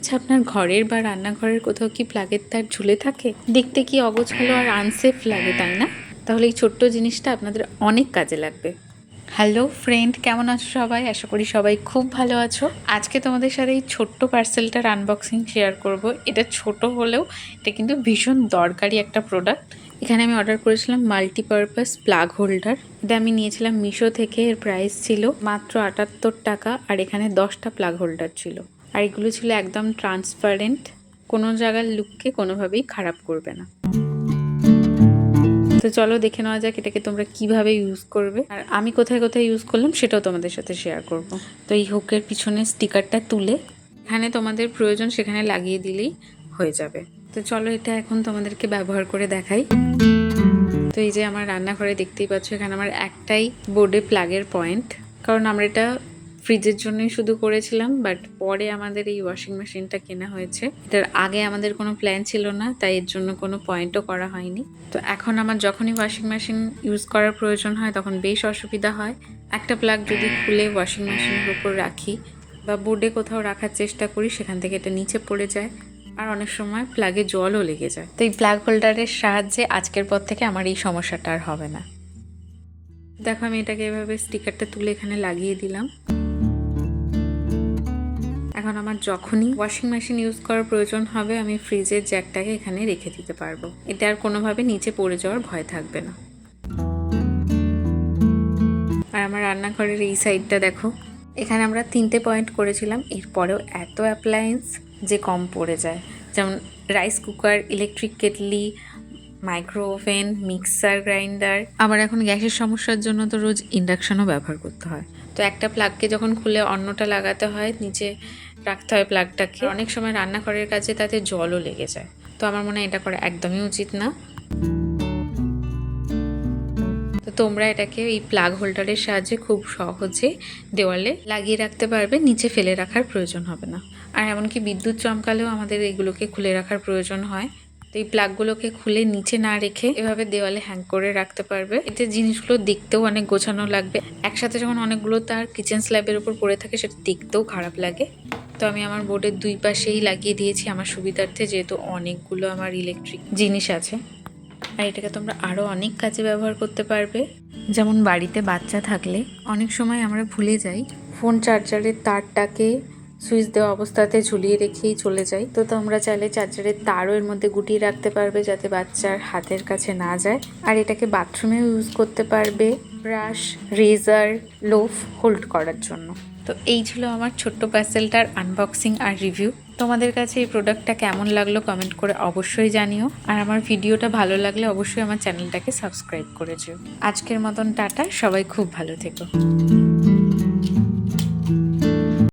আচ্ছা, আপনার ঘরের বা রান্নাঘরের কোথাও কি প্লাগের তার ঝুলে থাকে? দেখতে কি অগোছালো আর আনসেফ লাগে, তাই না? তাহলে এই ছোট্ট জিনিসটা আপনাদের অনেক কাজে লাগবে। হ্যালো ফ্রেন্ড, কেমন আছো সবাই? আশা করি সবাই খুব ভালো আছো। আজকে তোমাদের সাথে এই ছোট্ট পার্সেলটার আনবক্সিং শেয়ার করব। এটা ছোট হলেও এটা কিন্তু ভীষণ দরকারি একটা প্রোডাক্ট। এখানে আমি অর্ডার করেছিলাম মাল্টিপারপাস প্লাগ হোল্ডার। এটা আমি নিয়েছিলাম মিশো থেকে। এর প্রাইস ছিল মাত্র 78 টাকা, আর এখানে 10টা প্লাগ হোল্ডার ছিল। আর এগুলো ছিল একদম ট্রান্সপারেন্ট, কোনো জায়গার লুককে কোনোভাবেই খারাপ করবে না। তো চলো দেখে নেওয়া যাক এটাকে তোমরা কিভাবে ইউজ করবে, আর আমি কোথায় কোথায় ইউজ করলাম সেটাও তোমাদের সাথে শেয়ার করব। তো এই হুকের পিছনে স্টিকারটা তুলে এখানে তোমাদের প্রয়োজন সেখানে লাগিয়ে দিলেই হয়ে যাবে। তো চলো এটা এখন তোমাদেরকে ব্যবহার করে দেখাই। তো এই যে আমার রান্নাঘরে দেখতেই পাচ্ছ, এখানে আমার একটাই বোর্ডে প্লাগের পয়েন্ট, কারণ আমরা এটা ফ্রিজের জন্যই শুধু করেছিলাম, বাট পরে আমাদের এই ওয়াশিং মেশিনটা কেনা হয়েছে। এটার আগে আমাদের কোনো প্ল্যান ছিল না, তাই এর জন্য কোনো পয়েন্টও করা হয়নি। তো এখন আমার যখনই ওয়াশিং মেশিন ইউজ করার প্রয়োজন হয় তখন বেশ অসুবিধা হয়। একটা প্লাগ যদি খুলে ওয়াশিং মেশিনের উপর রাখি বা বোর্ডে কোথাও রাখার চেষ্টা করি, সেখান থেকে এটা নিচে পড়ে যায়, আর অনেক সময় প্লাগে জলও লেগে যায়। তো এই প্লাগ হোল্ডারের সাহায্যে আজকের পর থেকে আমার এই সমস্যাটা আর হবে না। দেখো আমি এটাকে এভাবে স্টিকারটা তুলে এখানে লাগিয়ে দিলাম। এখন আমার যখনই ওয়াশিং মেশিন ইউজ করার প্রয়োজন হবে আমি ফ্রিজের জ্যাকটাকে এখানে রেখে দিতে পারবো। এটা আর কোনোভাবে নিচে পড়ে যাওয়ার ভয় থাকবে না। আর আমার রান্নাঘরের এই সাইডটা দেখো, এখানে আমরা 3টে পয়েন্ট করেছিলাম, এরপরেও এত অ্যাপ্লায়েন্স যে কম পড়ে যায়, যেমন rice cooker, electric kettle, micro oven, mixer grinder. আবার এখন গ্যাসের সমস্যার জন্য তো রোজ ইন্ডাকশনও ব্যবহার করতে হয়। তো একটা প্লাগকে যখন খুলে অন্যটা লাগাতে হয়, নিচে রাখতে হয় প্লাগটাকে। অনেক সময় রান্নাঘরের কাছে তাতে জলও লেগে যায়। তো আমার মনে হয় এটা করা একদমই উচিত না। তো তোমরা এটাকে এই প্লাগ হোল্ডারের সাহায্যে খুব সহজে দেওয়ালে লাগিয়ে রাখতে পারবে, নিচে ফেলে রাখার প্রয়োজন হবে না। আর এমনকি বিদ্যুৎ চমকালেও আমাদের এগুলোকে খুলে রাখার প্রয়োজন হয়। তো এই প্লাগগুলোকে খুলে নিচে না রেখে এভাবে দেওয়ালে হ্যাং করে রাখতে পারবে। এতে জিনিসগুলো দেখতেও অনেক গোছানো লাগবে। একসাথে যখন অনেকগুলো তার কিচেন স্ল্যাবের উপর পড়ে থাকে সেটা দেখতেও খারাপ লাগে। তো আমি আমার বোর্ডের দুই পাশেই লাগিয়ে দিয়েছি আমার সুবিধার্থে, যেহেতু অনেকগুলো আমার ইলেকট্রিক জিনিস আছে। আর এটাকে তোমরা আরও অনেক কাজে ব্যবহার করতে পারবে। যেমন বাড়িতে বাচ্চা থাকলে অনেক সময় আমরা ভুলে যাই ফোন চার্জারের তারটাকে সুইচ দেওয়া অবস্থাতে ঝুলিয়ে রেখেই চলে যাই। তো তোমরা চাইলে চার্জারের তারও এর মধ্যে গুটিয়ে রাখতে পারবে যাতে বাচ্চার হাতের কাছে না যায়। আর এটাকে বাথরুমেও ইউজ করতে পারবে ব্রাশ, রেজার, লোফ হোল্ড করার জন্য। তো এই ছিল আমার ছোট্ট পার্সেলটার আনবক্সিং আর রিভিউ। তোমাদের কাছে এই প্রোডাক্টটা কেমন লাগলো কমেন্ট করে অবশ্যই জানিও। আর আমার ভিডিওটা ভালো লাগলে অবশ্যই আমার চ্যানেলটাকে সাবস্ক্রাইব করে যেও। আজকের মতন টাটা, সবাই খুব ভালো থেকো।